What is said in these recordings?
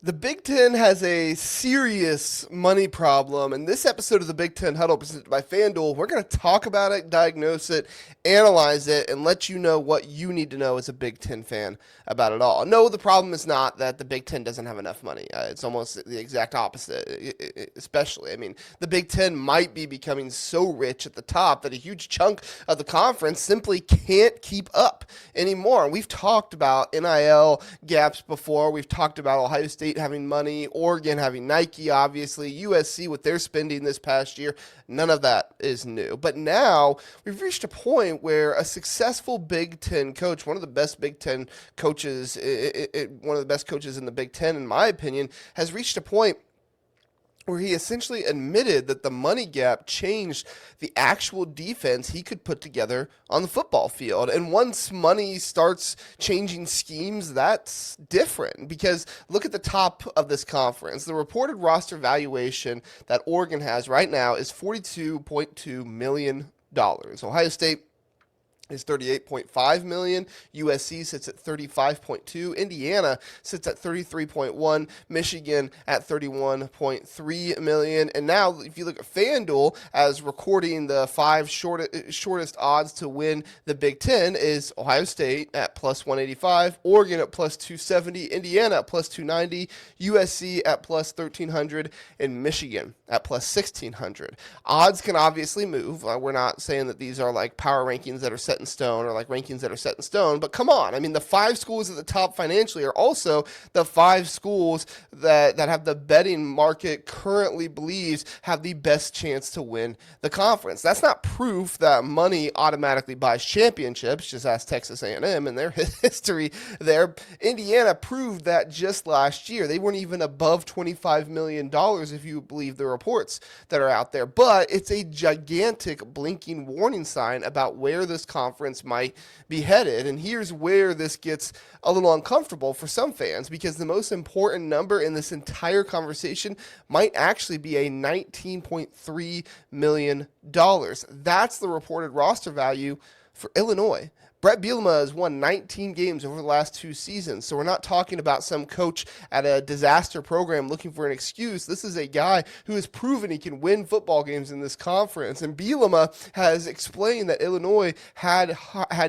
The Big Ten has a serious money problem, and this episode of the Big Ten Huddle presented by FanDuel, we're going to talk about it, diagnose it, analyze it, and let you know what you need to know as a Big Ten fan about it all. No, the problem is not that the Big Ten doesn't have enough money. It's almost the exact opposite, especially. I mean, the Big Ten might be becoming so rich at the top that a huge chunk of the conference simply can't keep up anymore. We've talked about NIL gaps before. We've talked about Ohio State having money, Oregon having Nike, obviously, USC with their spending this past year. None of that is new. But now we've reached a point where a successful Big Ten coach, one of the best Big Ten coaches, one of the best coaches in the Big Ten, in my opinion, has reached a point where he essentially admitted that the money gap changed the actual defense he could put together on the football field. And once money starts changing schemes, that's different because look at the top of this conference. The reported roster valuation that Oregon has right now is $42.2 million. Ohio State is 38.5 million. USC sits at 35.2. Indiana sits at 33.1. Michigan at 31.3 million. And now, if you look at FanDuel as recording the five shortest odds to win the Big Ten, is Ohio State at plus 185, Oregon at plus 270, Indiana at plus 290, USC at plus 1300, and Michigan at plus 1600. Odds can obviously move. We're not saying that these are like power rankings that are set in stone or like rankings that are set in stone, but come on. I mean, the five schools at the top financially are also the five schools that have the betting market currently believes have the best chance to win the conference. That's not proof that money automatically buys championships. Just ask Texas A&M and their history there. Indiana proved that just last year. They weren't even above $25 million if you believe the reports that are out there, but it's a gigantic blinking warning sign about where this conference might be headed. And here's where this gets a little uncomfortable for some fans because the most important number in this entire conversation might actually be a $19.3 million. That's the reported roster value for Illinois. Brett Bielema has won 19 games over the last two seasons, so we're not talking about some coach at a disaster program looking for an excuse. This is a guy who has proven he can win football games in this conference, and Bielema has explained that Illinois had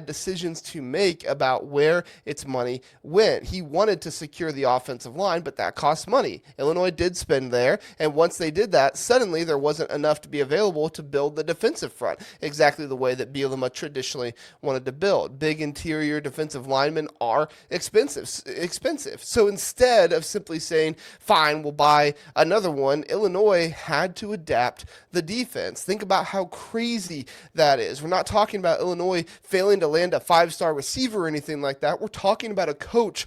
decisions to make about where its money went. He wanted to secure the offensive line, but that costs money. Illinois did spend there, and once they did that, suddenly there wasn't enough to be available to build the defensive front, exactly the way that Bielema traditionally wanted to build. Big interior defensive linemen are expensive. So instead of simply saying, fine, we'll buy another one, Illinois had to adapt the defense. Think about how crazy that is. We're not talking about Illinois failing to land a five-star receiver or anything like that. We're talking about a coach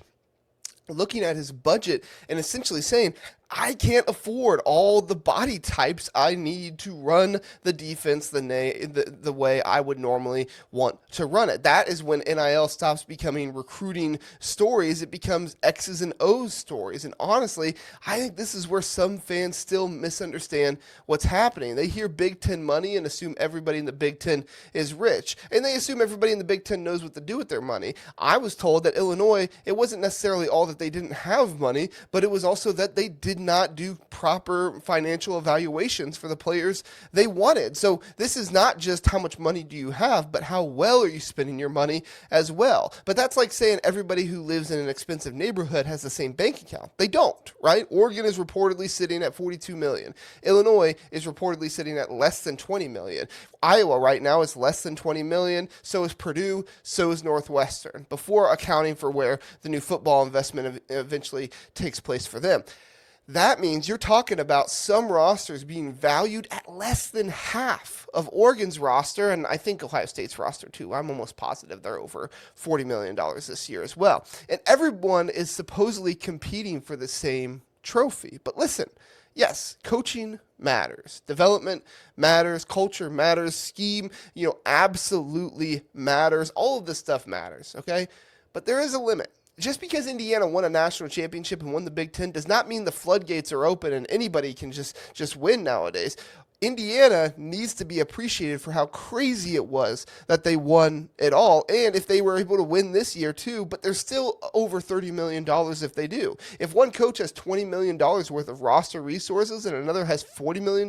looking at his budget and essentially saying, I can't afford all the body types I need to run the defense the way I would normally want to run it. That is when NIL stops becoming recruiting stories. It becomes X's and O's stories. And honestly, I think this is where some fans still misunderstand what's happening. They hear Big Ten money and assume everybody in the Big Ten is rich. And they assume everybody in the Big Ten knows what to do with their money. I was told that Illinois, it wasn't necessarily all that they didn't have money, but it was also that they did not do proper financial evaluations for the players they wanted. So this is not just how much money do you have, but how well are you spending your money as well. But that's like saying everybody who lives in an expensive neighborhood has the same bank account. They don't, right? Oregon is reportedly sitting at 42 million. Illinois is reportedly sitting at less than 20 million. Iowa right now is less than 20 million. So is Purdue. So is Northwestern, before accounting for where the new football investment eventually takes place for them. That means you're talking about some rosters being valued at less than half of Oregon's roster, and I think Ohio State's roster too. I'm almost positive they're over $40 million this year as well. And everyone is supposedly competing for the same trophy. But listen, yes, coaching matters. Development matters. Culture matters. Scheme, absolutely matters. All of this stuff matters, okay? But there is a limit. Just because Indiana won a national championship and won the Big Ten does not mean the floodgates are open and anybody can just win nowadays. Indiana needs to be appreciated for how crazy it was that they won it all. And if they were able to win this year too, but they're still over $30 million if they do. If one coach has $20 million worth of roster resources and another has $40 million,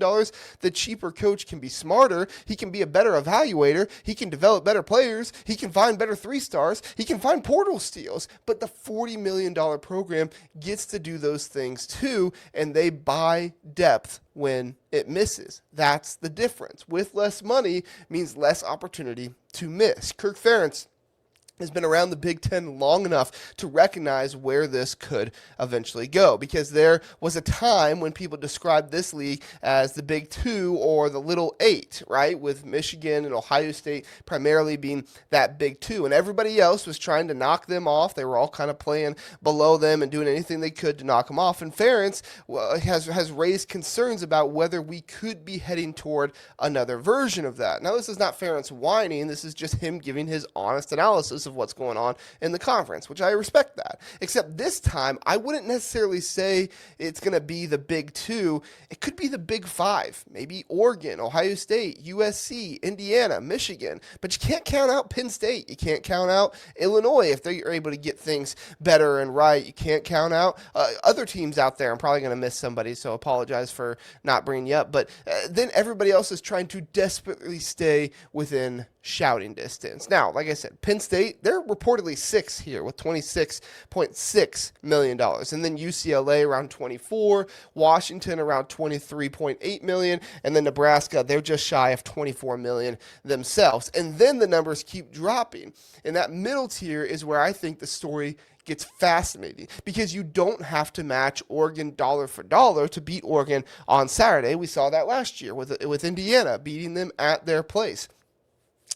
the cheaper coach can be smarter. He can be a better evaluator. He can develop better players. He can find better 3-stars. He can find portal steals. But the $40 million program gets to do those things too, and they buy depth when it misses. That's the difference. With less money means less opportunity to miss. Kirk Ferentz has been around the Big Ten long enough to recognize where this could eventually go, because there was a time when people described this league as the Big Two or the Little Eight, right, with Michigan and Ohio State primarily being that Big Two, and everybody else was trying to knock them off. They were all kind of playing below them and doing anything they could to knock them off, and Ferentz has raised concerns about whether we could be heading toward another version of that. Now, this is not Ferentz whining. This is just him giving his honest analysis of what's going on in the conference, which I respect that. Except this time, I wouldn't necessarily say it's going to be the Big Two. It could be the Big Five, maybe Oregon, Ohio State, USC, Indiana, Michigan. But you can't count out Penn State. You can't count out Illinois if they're able to get things better and right. You can't count out other teams out there. I'm probably going to miss somebody, so apologize for not bringing you up. But then everybody else is trying to desperately stay within shouting distance. Now, like I said, Penn State, they're reportedly 6 here with $26.6 million. And then UCLA around 24, Washington around 23.8 million, and then Nebraska, they're just shy of 24 million themselves. And then the numbers keep dropping. And that middle tier is where I think the story gets fascinating, because you don't have to match Oregon dollar for dollar to beat Oregon on Saturday. We saw that last year with Indiana beating them at their place.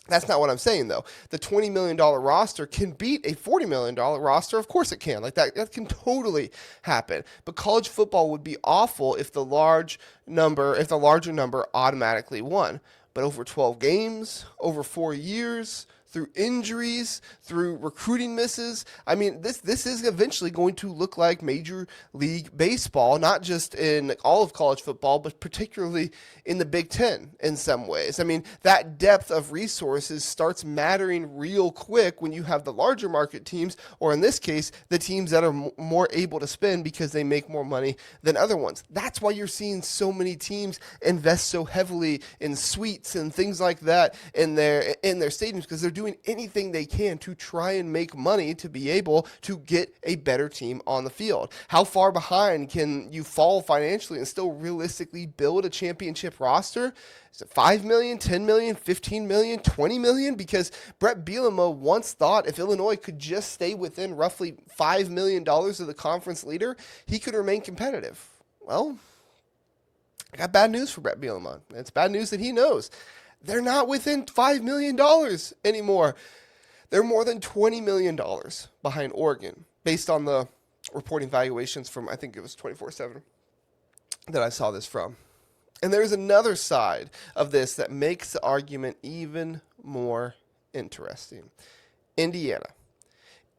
That's not what I'm saying, though. The $20 million roster can beat a $40 million roster. Of course it can. Like that can totally happen. But college football would be awful if the larger number automatically won. But over 12 games, over 4 years, through injuries, through recruiting misses. I mean, this is eventually going to look like Major League Baseball, not just in all of college football, but particularly in the Big Ten in some ways. I mean, that depth of resources starts mattering real quick when you have the larger market teams, or in this case, the teams that are more able to spend because they make more money than other ones. That's why you're seeing so many teams invest so heavily in suites and things like that in their stadiums, because they're doing anything they can to try and make money to be able to get a better team on the field. How far behind can you fall financially and still realistically build a championship roster? Is it 5 million, 10 million, 15 million, 20 million? Because Brett Bielema once thought if Illinois could just stay within roughly $5 million of the conference leader, he could remain competitive. Well, I got bad news for Brett Bielema. It's bad news that he knows. They're not within $5 million anymore. They're more than $20 million behind Oregon, based on the reporting valuations from, I think it was 24/7 that I saw this from. And there's another side of this that makes the argument even more interesting. Indiana.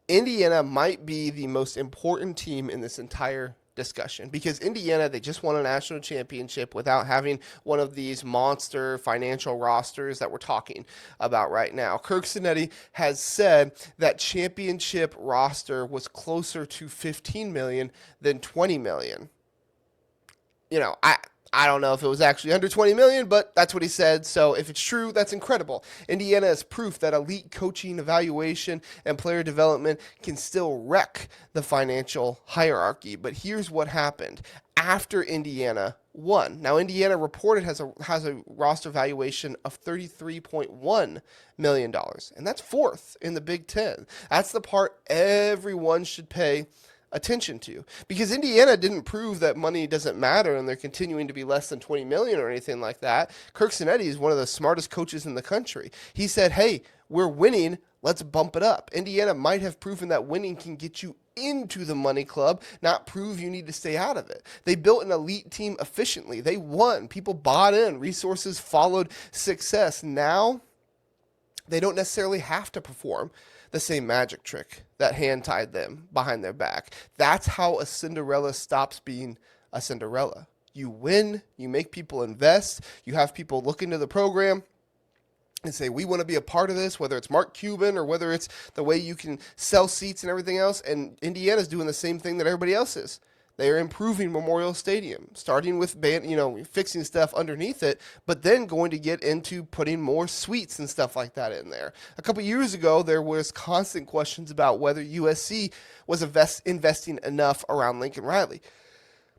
Indiana might be the most important team in this entire discussion, because Indiana, they just won a national championship without having one of these monster financial rosters that we're talking about right now. Kirk Cinetti has said that championship roster was closer to 15 million than 20 million. You know, I don't know if it was actually under 20 million, but that's what he said. So if it's true, that's incredible. Indiana is proof that elite coaching, evaluation, and player development can still wreck the financial hierarchy. But here's what happened after Indiana won. Now, Indiana reported has a roster valuation of $33.1 million, and that's fourth in the Big Ten. That's the part everyone should pay attention to, because Indiana didn't prove that money doesn't matter and they're continuing to be less than 20 million or anything like that. Kirk Cinetti is one of the smartest coaches in the country. He said, hey, we're winning, let's bump it up. Indiana might have proven that winning can get you into the money club, not prove you need to stay out of it. They built an elite team efficiently. They won. People bought in. Resources followed success. Now, they don't necessarily have to perform the same magic trick that hand-tied them behind their back. That's how a Cinderella stops being a Cinderella. You win, you make people invest, you have people look into the program and say, we want to be a part of this, whether it's Mark Cuban or whether it's the way you can sell seats and everything else. And Indiana's doing the same thing that everybody else is. They are improving Memorial Stadium, starting with fixing stuff underneath it, but then going to get into putting more suites and stuff like that in there. A couple years ago, there was constant questions about whether USC was investing enough around Lincoln Riley,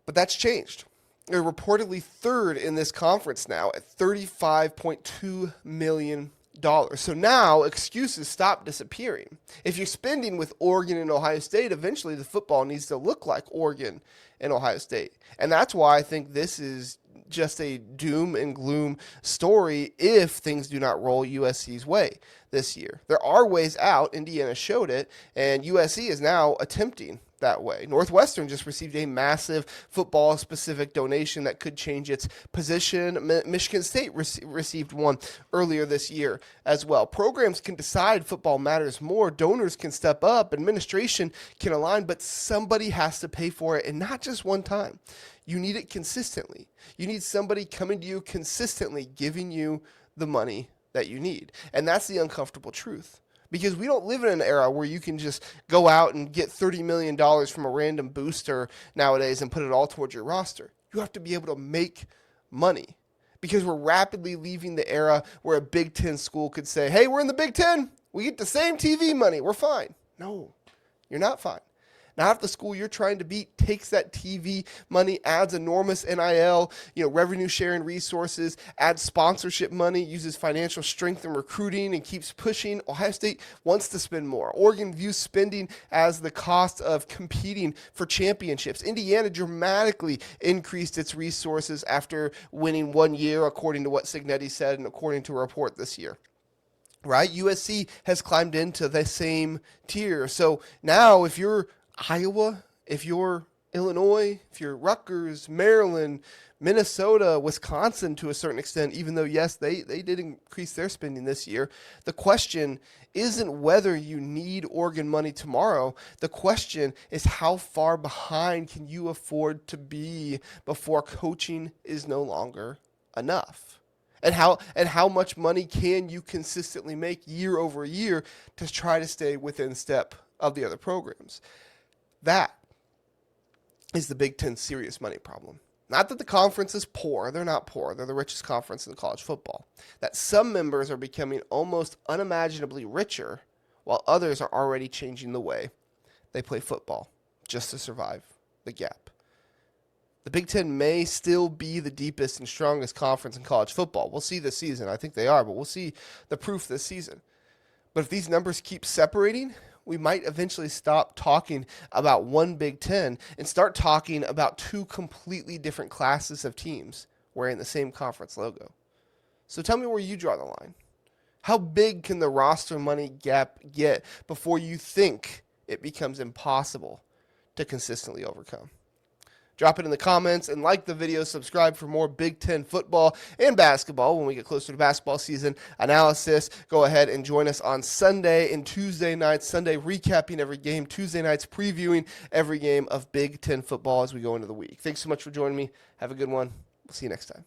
but that's changed. They're reportedly third in this conference now at $35.2 million. So now excuses stop disappearing. If you're spending with Oregon and Ohio State, eventually the football needs to look like Oregon and Ohio State. And that's why I think this is just a doom and gloom story if things do not roll USC's way this year. There are ways out. Indiana showed it, and USC is now attempting that way. Northwestern just received a massive football-specific donation that could change its position. Michigan State received one earlier this year as well. Programs can decide football matters more. Donors can step up. Administration can align, but somebody has to pay for it, and not just one time. You need it consistently. You need somebody coming to you consistently, giving you the money that you need. And that's the uncomfortable truth. Because we don't live in an era where you can just go out and get $30 million from a random booster nowadays and put it all towards your roster. You have to be able to make money. Because we're rapidly leaving the era where a Big Ten school could say, hey, we're in the Big Ten. We get the same TV money. We're fine. No, you're not fine. Now, if the school you're trying to beat takes that TV money, adds enormous NIL, revenue sharing resources, adds sponsorship money, uses financial strength and recruiting, and keeps pushing, Ohio State wants to spend more. Oregon views spending as the cost of competing for championships. Indiana dramatically increased its resources after winning 1 year, according to what Signetti said and according to a report this year. Right? USC has climbed into the same tier. So now if you're Iowa, if you're Illinois, if you're Rutgers, Maryland, Minnesota, Wisconsin to a certain extent, even though, yes, they did increase their spending this year, the question isn't whether you need Oregon money tomorrow. The question is how far behind can you afford to be before coaching is no longer enough? And how much money can you consistently make year over year to try to stay within step of the other programs? That is the Big Ten's serious money problem. Not that the conference is poor. They're not poor. They're the richest conference in college football. That some members are becoming almost unimaginably richer, while others are already changing the way they play football just to survive the gap. The Big Ten may still be the deepest and strongest conference in college football. We'll see this season. I think they are, but we'll see the proof this season. But if these numbers keep separating, we might eventually stop talking about one Big Ten and start talking about two completely different classes of teams wearing the same conference logo. So tell me where you draw the line. How big can the roster money gap get before you think it becomes impossible to consistently overcome? Drop it in the comments and like the video. Subscribe for more Big Ten football and basketball when we get closer to basketball season analysis. Go ahead and join us on Sunday and Tuesday nights. Sunday recapping every game. Tuesday nights previewing every game of Big Ten football as we go into the week. Thanks so much for joining me. Have a good one. We'll see you next time.